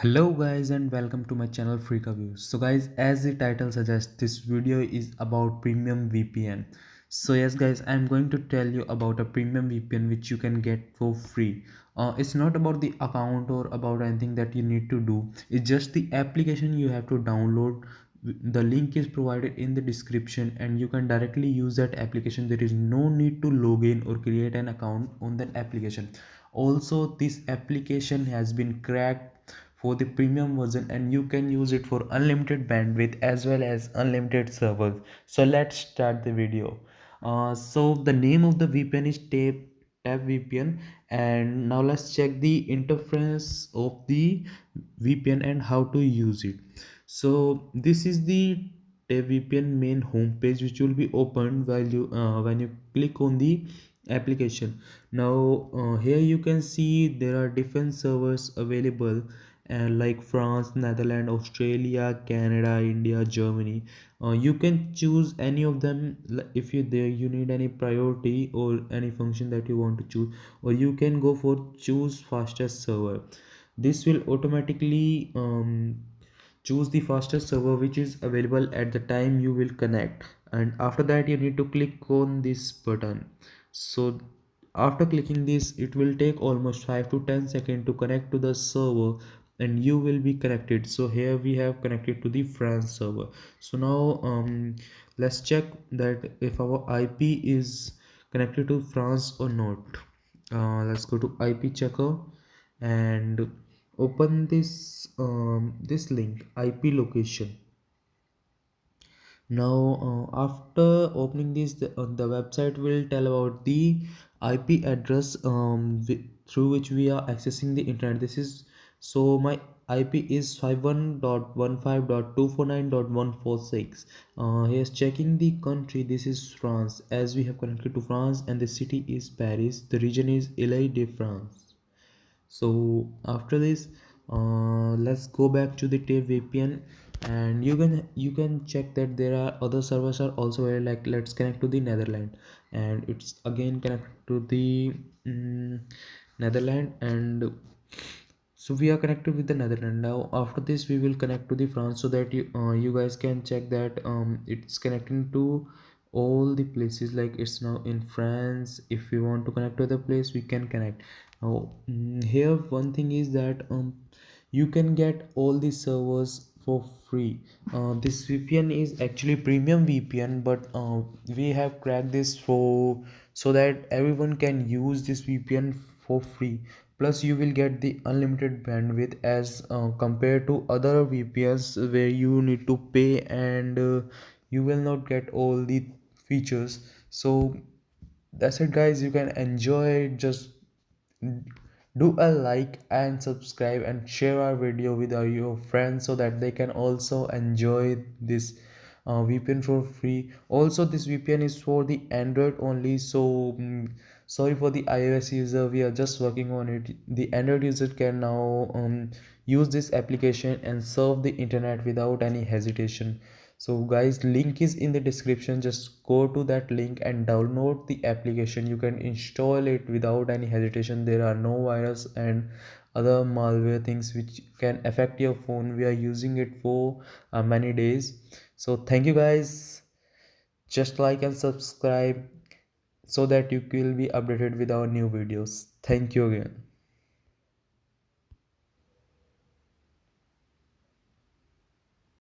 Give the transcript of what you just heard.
Hello guys and welcome to my channel Freakaviews. So guys, as the title suggests, this video is about premium VPN. So yes guys, I'm going to tell you about a premium VPN which you can get for free. It's not about the account or about anything that you need to do. It's just the application you have to download. The link is provided in the description and you can directly use that application. There is no need to log in or create an account on that application. Also, this application has been cracked for the premium version and you can use it for unlimited bandwidth as well as unlimited servers. So let's start the video. So the name of the VPN is Tap VPN, and now let's check the interface of the VPN and how to use it. So this is the Tap VPN main homepage, which will be opened while you when you click on the application. Now here you can see there are different servers available, like France, Netherlands, Australia, Canada, India, Germany. You can choose any of them. If you need any priority or any function that you want to choose, or you can go for choose fastest server. This will automatically choose the fastest server which is available at the time you will connect, and after that you need to click on this button. So after clicking this, it will take almost 5 to 10 seconds to connect to the server and you will be connected. So here we have connected to the France server. So now let's check that if our IP is connected to France or not. Let's go to IP checker and open this link, IP location. Now after opening this, the website will tell about the IP address through which we are accessing the internet. This is, so my IP is 51.15.249.146. Here's checking the country. This is France, as we have connected to France, and the city is Paris. The region is Ile-de-France. So after this, let's go back to the TAPE VPN, and you can check that there are other servers are also there. Like, let's connect to the Netherlands, and it's again connected to the Netherlands, and so we are connected with the Netherlands. Now after this we will connect to the France, so that you guys can check that it's connecting to all the places. Like, it's now in France. If we want to connect to the place, we can connect. Now here one thing is that you can get all the servers for free. This VPN is actually premium VPN, but we have cracked this for so that everyone can use this VPN for free. Plus you will get the unlimited bandwidth as compared to other VPNs where you need to pay, and you will not get all the features. So that's it guys, you can enjoy it. Just do a like and subscribe and share our video with your friends so that they can also enjoy this VPN for free. Also, this VPN is for the Android only, so sorry for the iOS user, we are just working on it. The Android user can now use this application and surf the internet without any hesitation. So guys, link is in the description. Just go to that link and download the application. You can install it without any hesitation. There are no virus and other malware things which can affect your phone. We are using it for many days. So thank you guys. Just like and subscribe so that you will be updated with our new videos. Thank you again.